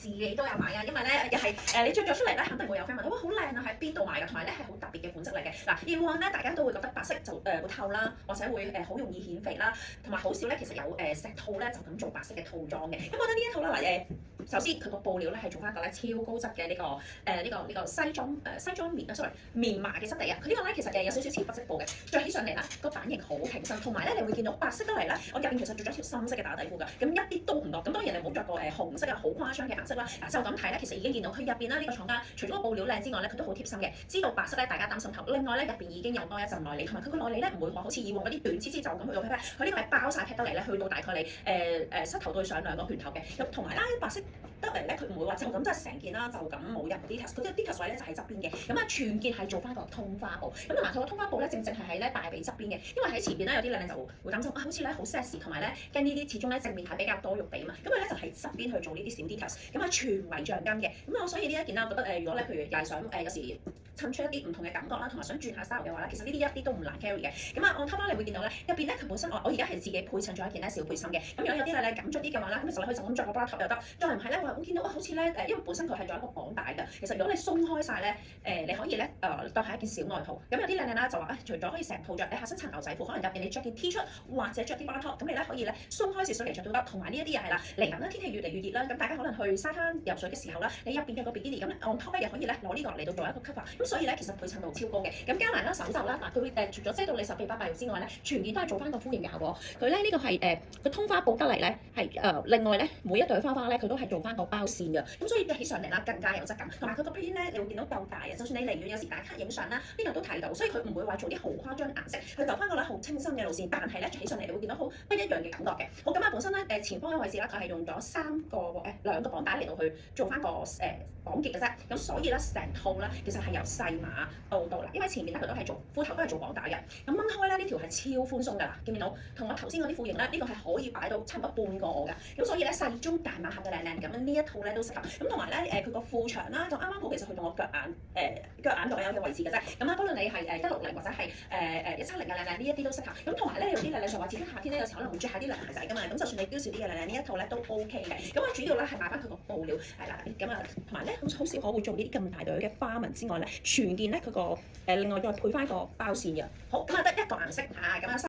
自己都有買啊，因為咧又係你着咗出嚟咧，肯定會有 friend 問，哇好靚啊，喺邊度買㗎？同埋咧係好特別嘅款式嚟嘅。嗱，以往咧大家都會覺得白色就會透啦，或者會好容易顯肥啦，同埋好少咧其實有成套咧就咁做白色嘅套裝嘅。咁我覺得呢一套啦首先佢個布料咧係做翻個咧超高質嘅呢個西裝棉sorry 棉麻嘅質地啊。佢呢個咧其實有少少似不織布嘅，着起上嚟啦個版型好挺身，同埋咧你會見到白色得嚟咧，我入邊其實着咗條深色嘅打底褲㗎，咁一啲都唔多。咁當然你冇着過紅色啊好誇張嘅顏色啦。嗱就咁睇咧，其實已經見到佢入邊啦呢個廠家除咗個布料靚之外咧，佢都好貼心嘅，知道白色咧大家擔心頭。另外咧入邊已經有多一陣內裏，同埋佢個內裏咧唔會話好似以往嗰啲短黐黐就咁去到 pat pat，佢呢個係包晒 pat 得嚟咧，去到大概你膝頭對上兩個拳頭嘅。咁同埋啦白色得嚟咧，佢唔會話就咁即係成件啦，就咁冇任何 details。佢啲 details 位咧就喺側邊嘅，咁啊全件係做翻個通花布。咁同埋佢個通花布咧正係喺咧大髀側邊嘅，因為喺前邊咧有啲靚就會擔心好似咧好 sexy，同埋咧跟呢啲始終咧正面係比較多肉地啊嘛，咁佢咧就喺側邊去做呢啲小 details，咁啊全為橡筋嘅。咁啊所以呢一件啦，我覺得如果咧譬如又係想有時襯出一啲唔同嘅感覺啦，同埋想轉下 style 嘅話咧，其實呢啲一啲都唔難 carry 嘅。咁啊 on top 啦，你會見到咧入邊咧佢本身我而家係自己配襯咗一件咧小背心嘅。咁如果有啲咧緊咗啲嘅話啦，咁其實你可以就咁着個 bra top 又得，再唔係咧我見到好似咧因為本身佢係做一個綁帶㗎。其實如果你鬆開晒咧你可以咧當係一件小外套。咁有啲靚啦就話除咗可以成套着，你下身襯牛仔褲，可能入邊你着件 T 恤或者着啲 bra top，咁你咧可以咧鬆開少少嚟着都得。同埋呢一啲又係啦，嚟緊啦天氣越嚟越熱啦，咁大家可能去沙灘游水嘅時候啦，你入邊嘅個 bikini 咁咧 on top 咧又可以咧攞呢個嚟到做一個 cover，咁所以咧其實配襯度超高嘅。咁加埋啦手袖啦，嗱佢會除咗遮到你手臂巴閉之外咧，全件都係做翻個呼應效果。佢咧呢個係個通花布得嚟咧係另外咧每一朵花花咧佢都係做翻個包線嘅，咁所以着起上嚟啦更加有質感。同埋佢個 print 咧你會見到夠大啊，就算你離遠有時打卡影相啦，呢度都睇到，所以佢唔會話做啲好誇張顏色，佢走翻個咧好清新嘅路線，但係咧着起上嚟你會見到好不一樣嘅感覺嘅。好咁啊，本身咧前方嘅位置啦，佢係用咗兩個綁帶嚟到去做翻個綁結嘅啫，咁所以咧成套咧其實係由細碼到啦，因為前面咧佢都係做褲頭都係做綁帶嘅，咁掹開咧呢條係超寬鬆㗎啦，見唔見到？同我頭先嗰啲褲型咧，呢個係可以擺到差唔多半個我㗎，咁所以咧細中大碼盒嘅靚靚咁呢一套咧都適合。咁同埋咧佢個褲長啦就啱啱好，其實去到我腳眼左右嘅位置嘅啫。咁啊，不論你係160或者係170嘅靚靚，呢一啲都適合。咁同埋咧有啲靚靚就話，始終夏天咧有時可能會着下啲涼鞋仔㗎嘛，咁就算你標少啲嘅靚靚呢一套咧都 OK 嘅。咁啊主要咧係買翻佢個布料係啦，咁啊同埋咧好少可會做呢啲咁大朵嘅花紋之外咧，全件咧佢個另外再配翻個包線嘅。好咁啊得一個顏色嚇咁啊。